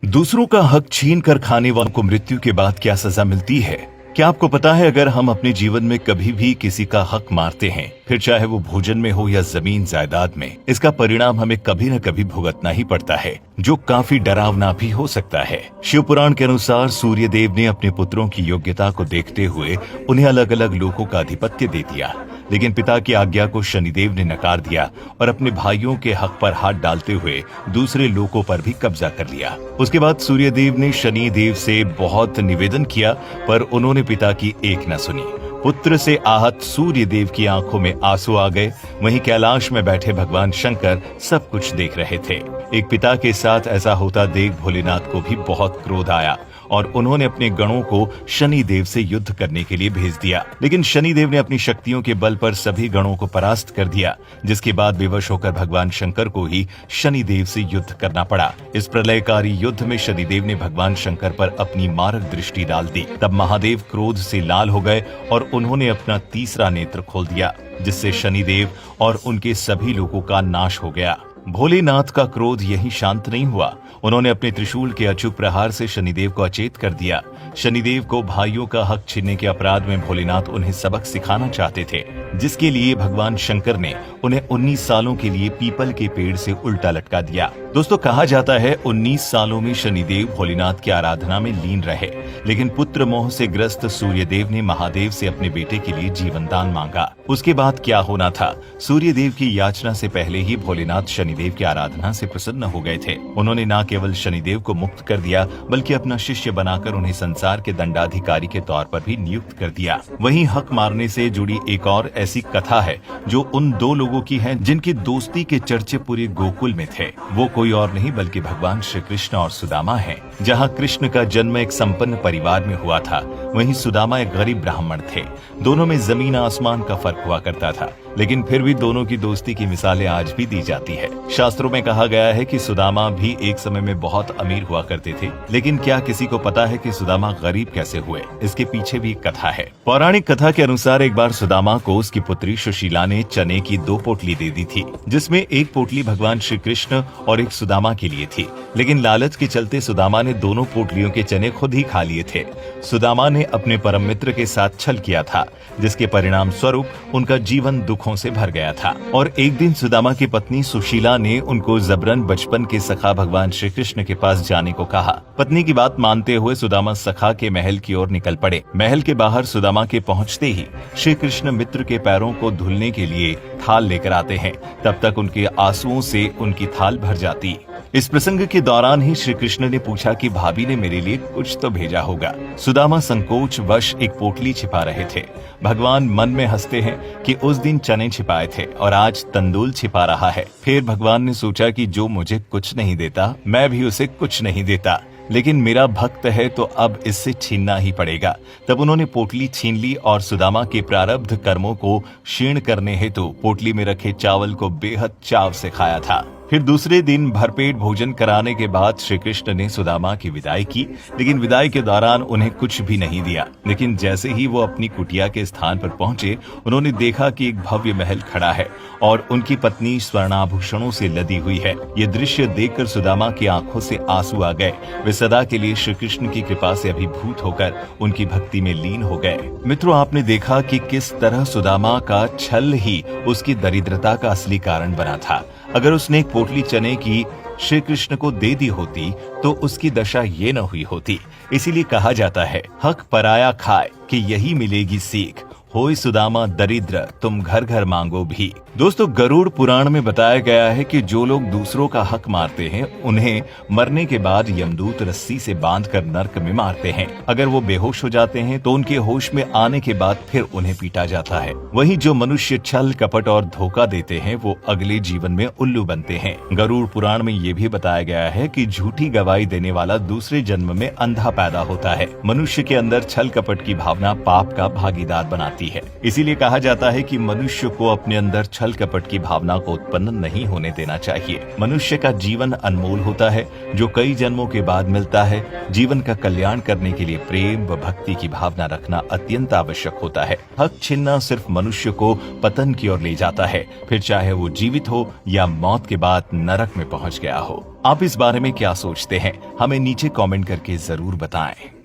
दूसरों का हक छीन कर खाने वालों को मृत्यु के बाद क्या सजा मिलती है? क्या आपको पता है, अगर हम अपने जीवन में कभी भी किसी का हक मारते हैं, फिर चाहे वो भोजन में हो या जमीन जायदाद में, इसका परिणाम हमें कभी न कभी भुगतना ही पड़ता है, जो काफी डरावना भी हो सकता है। शिव पुराण के अनुसार सूर्य देव ने अपने पुत्रों की योग्यता को देखते हुए उन्हें अलग अलग लोकों का आधिपत्य दे दिया, लेकिन पिता की आज्ञा को शनिदेव ने नकार दिया और अपने भाइयों के हक पर हाथ डालते हुए दूसरे लोकों पर भी कब्जा कर लिया। उसके बाद सूर्यदेव ने शनिदेव से बहुत निवेदन किया, पर उन्होंने पिता की एक न सुनी। पुत्र से आहत सूर्य देव की आंखों में आंसू आ गए। वहीं कैलाश में बैठे भगवान शंकर सब कुछ देख रहे थे। एक पिता के साथ ऐसा होता देख भोलेनाथ को भी बहुत क्रोध आया और उन्होंने अपने गणों को शनि देव से युद्ध करने के लिए भेज दिया, लेकिन शनि देव ने अपनी शक्तियों के बल पर सभी गणों को परास्त कर दिया, जिसके बाद विवश होकर भगवान शंकर को ही शनि देव से युद्ध करना पड़ा। इस प्रलयकारी युद्ध में शनिदेव ने भगवान शंकर पर अपनी मारक दृष्टि डाल दी। तब महादेव क्रोध से लाल हो गए और उन्होंने अपना तीसरा नेत्र खोल दिया, जिससे शनिदेव और उनके सभी लोगों का नाश हो गया। भोलेनाथ का क्रोध यही शांत नहीं हुआ। उन्होंने अपने त्रिशूल के अचूक प्रहार से शनिदेव को अचेत कर दिया। शनिदेव को भाइयों का हक छीनने के अपराध में भोलेनाथ उन्हें सबक सिखाना चाहते थे, जिसके लिए भगवान शंकर ने उन्हें 19 सालों के लिए पीपल के पेड़ से उल्टा लटका दिया। दोस्तों, कहा जाता है 19 सालों में शनिदेव भोलेनाथ की आराधना में लीन रहे, लेकिन पुत्र मोह से ग्रस्त सूर्यदेव ने महादेव से अपने बेटे के लिए जीवन दान मांगा। उसके बाद क्या होना था? सूर्यदेव की याचना से पहले ही भोलेनाथ शनिदेव की आराधना से प्रसन्न हो गए थे। उन्होंने न केवल शनिदेव को मुक्त कर दिया, बल्कि अपना शिष्य बनाकर उन्हें संसार के दंडाधिकारी के तौर पर भी नियुक्त कर दिया। वहीं हक मारने से जुड़ी एक और ऐसी कथा है जो उन दो लोगों की है जिनकी दोस्ती के चर्चे पूरे गोकुल में थे। वो कोई और नहीं बल्कि भगवान श्री कृष्ण और सुदामा हैं। जहां कृष्ण का जन्म एक संपन्न परिवार में हुआ था, वहीं सुदामा एक गरीब ब्राह्मण थे। दोनों में जमीन आसमान का फर्क हुआ करता था, लेकिन फिर भी दोनों की दोस्ती की मिसालें आज भी दी जाती है। शास्त्रों में कहा गया है कि सुदामा भी एक समय में बहुत अमीर हुआ करते थे, लेकिन क्या किसी को पता है कि सुदामा गरीब कैसे हुए? इसके पीछे भी एक कथा है। पौराणिक कथा के अनुसार एक बार सुदामा को उसकी पुत्री सुशीला ने चने की 2 पोटली दे दी थी, जिसमें एक पोटली भगवान श्री कृष्ण और एक सुदामा के लिए थी, लेकिन लालच के चलते सुदामा ने दोनों पोटलियों के चने खुद ही खा लिए थे। सुदामा ने अपने परम मित्र के साथ छल किया था, जिसके परिणाम स्वरूप उनका जीवन दुखों से भर गया था। और एक दिन सुदामा की पत्नी सुशीला ने उनको जबरन बचपन के सखा भगवान श्री कृष्ण के पास जाने को कहा। पत्नी की बात मानते हुए सुदामा सखा के महल की ओर निकल पड़े। महल के बाहर सुदामा के पहुंचते ही श्री कृष्ण मित्र के पैरों को धुलने के लिए थाल लेकर आते हैं। तब तक उनके आंसुओं से उनकी थाल भर जाती। इस प्रसंग के दौरान ही श्री कृष्ण ने पूछा कि भाभी ने मेरे लिए कुछ तो भेजा होगा। सुदामा संकोच वश एक पोटली छिपा रहे थे। भगवान मन में हंसते हैं कि उस दिन चने छिपाए थे और आज तंदूल छिपा रहा है। फिर भगवान ने सोचा कि जो मुझे कुछ नहीं देता, मैं भी उसे कुछ नहीं देता, लेकिन मेरा भक्त है तो अब इससे छीनना ही पड़ेगा। तब उन्होंने पोटली छीन ली और सुदामा के प्रारब्ध कर्मों को क्षीण करने हेतु पोटली में रखे चावल को बेहद चाव से खाया था। फिर दूसरे दिन भरपेट भोजन कराने के बाद श्री कृष्ण ने सुदामा की विदाई की, लेकिन विदाई के दौरान उन्हें कुछ भी नहीं दिया। लेकिन जैसे ही वो अपनी कुटिया के स्थान पर पहुंचे, उन्होंने देखा कि एक भव्य महल खड़ा है और उनकी पत्नी स्वर्णाभूषणों से लदी हुई है। ये दृश्य देखकर सुदामा की आंखों से आंसू आ गए। वे सदा के लिए श्री कृष्ण की कृपा से अभिभूत होकर उनकी भक्ति में लीन हो गए। मित्रों, आपने देखा कि किस तरह सुदामा का छल ही उसकी दरिद्रता का असली कारण बना था। अगर उसने एक पोटली चने की श्री कृष्ण को दे दी होती तो उसकी दशा ये न हुई होती। इसीलिए कहा जाता है, हक पराया खाए कि यही मिलेगी सीख। होय सुदामा दरिद्र, तुम घर घर मांगो भी। दोस्तों, गरुड़ पुराण में बताया गया है कि जो लोग दूसरों का हक मारते हैं, उन्हें मरने के बाद यमदूत रस्सी से बांधकर नरक में मारते हैं। अगर वो बेहोश हो जाते हैं तो उनके होश में आने के बाद फिर उन्हें पीटा जाता है। वहीं जो मनुष्य छल कपट और धोखा देते हैं, वो अगले जीवन में उल्लू बनते हैं। गरुड़ पुराण में ये भी बताया गया है कि झूठी गवाही देने वाला दूसरे जन्म में अंधा पैदा होता है। मनुष्य के अंदर छल कपट की भावना पाप का भागीदार बनाती जाती है। इसीलिए कहा जाता है कि मनुष्य को अपने अंदर छल कपट की भावना को उत्पन्न नहीं होने देना चाहिए। मनुष्य का जीवन अनमोल होता है, जो कई जन्मों के बाद मिलता है। जीवन का कल्याण करने के लिए प्रेम व भक्ति की भावना रखना अत्यंत आवश्यक होता है। हक छीनना सिर्फ मनुष्य को पतन की ओर ले जाता है, फिर चाहे वो जीवित हो या मौत के बाद नरक में पहुंच गया हो। आप इस बारे में क्या सोचते हैं? हमें नीचे कमेंट करके जरूर बताएं।